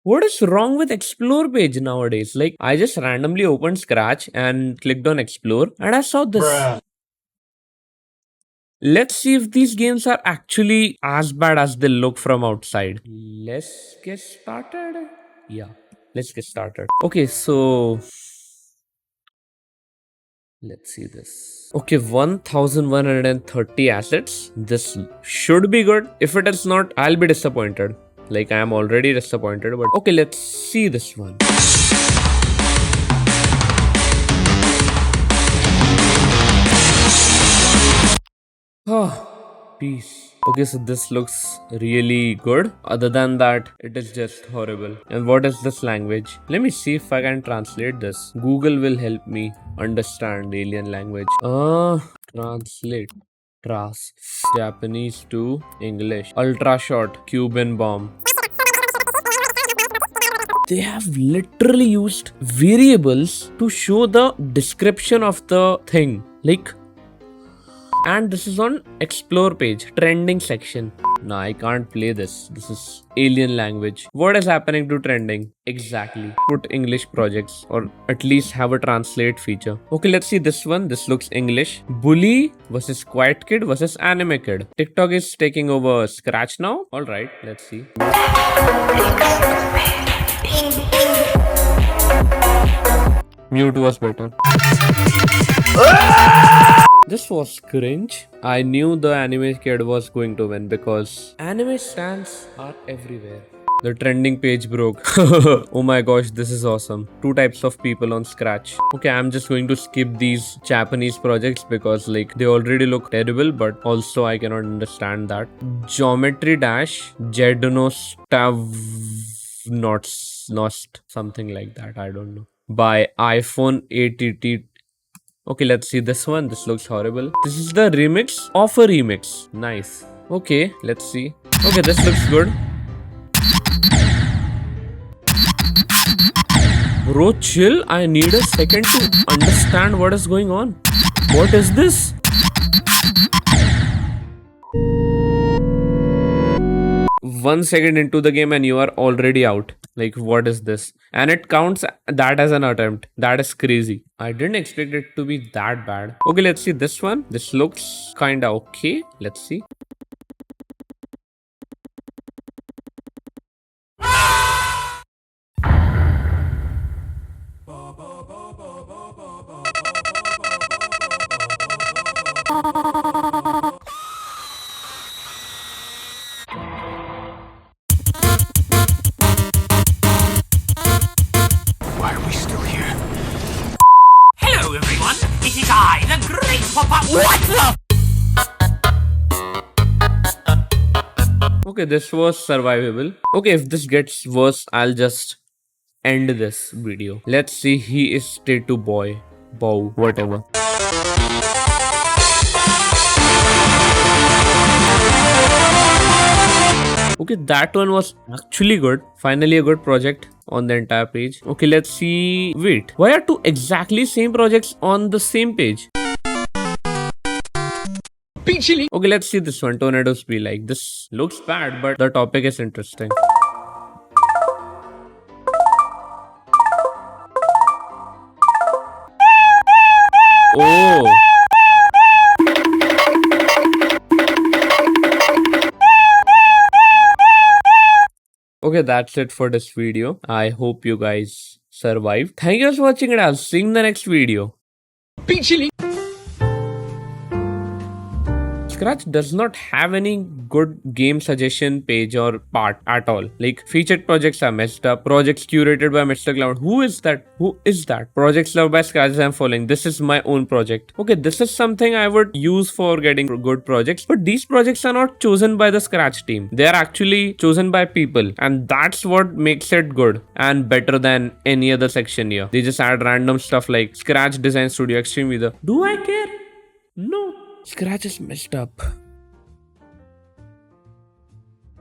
What is wrong with Explore page nowadays? Like, I just randomly opened Scratch and clicked on Explore and I saw this. Bruh. Let's see if these games are actually as bad as they look from outside. Let's get started. Yeah, let's get started. Okay, so let's see this. Okay, 1130 assets. This should be good. If it is not, I'll be disappointed. Like, I am already disappointed, but okay, let's see this one. Oh, peace. Okay, so this looks really good. Other than that, it is just horrible. And what is this language? Let me see if I can translate this. Google will help me understand alien language. Translate. Japanese to English. Ultra short. Cuban bomb. They have literally used variables to show the description of the thing. Like, and this is on Explore page, trending section. Nah, I can't play this. This is alien language. What is happening to trending? Exactly. Put English projects or at least have a translate feature. Okay, let's see this one. This looks English. Bully versus Quiet Kid versus Anime Kid. TikTok is taking over Scratch now. Alright, let's see. Mute was better. This was cringe. I knew the anime kid was going to win because anime stands are everywhere. The trending page broke. Oh my gosh, this is awesome. 2 types of people on Scratch. Okay, I'm just going to skip these Japanese projects because like they already look terrible, but also I cannot understand that. Geometry Dash, Nost, something like that. I don't know. By iPhone 8 Okay, let's see this one. This looks horrible. This is the remix of a remix. Nice. Okay, let's see. Okay, this looks good. Bro, chill. I need a second to understand what is going on. What is this? One second into the game and you are already out. Like, what is this? And it counts that as an attempt. That is crazy. I didn't expect it to be that bad. Okay, let's see this one. This looks kinda okay. Let's see. Okay, this was survivable. Okay, if this gets worse, I'll just end this video. Let's see. He is tattoo boy. Bow, whatever. Okay, that one was actually good. Finally a good project on the entire page. Okay, let's see. Wait, why are 2 exactly same projects on the same page? Okay, let's see this one. Tornadoes be like. This looks bad, but the topic is interesting. Oh. Okay, that's it for this video. I hope you guys survived. Thank you for watching and I'll see you in the next video. Scratch does not have any good game suggestion page or part at all. Like, featured projects are messed up. Projects curated by Mr. Cloud. Who is that? Who is that? Projects loved by Scratch I'm following. This is my own project. Okay, this is something I would use for getting good projects. But these projects are not chosen by the Scratch team. They are actually chosen by people. And that's what makes it good and better than any other section here. They just add random stuff like Scratch Design Studio Extreme Weather. Do I care? No. Scratch is messed up.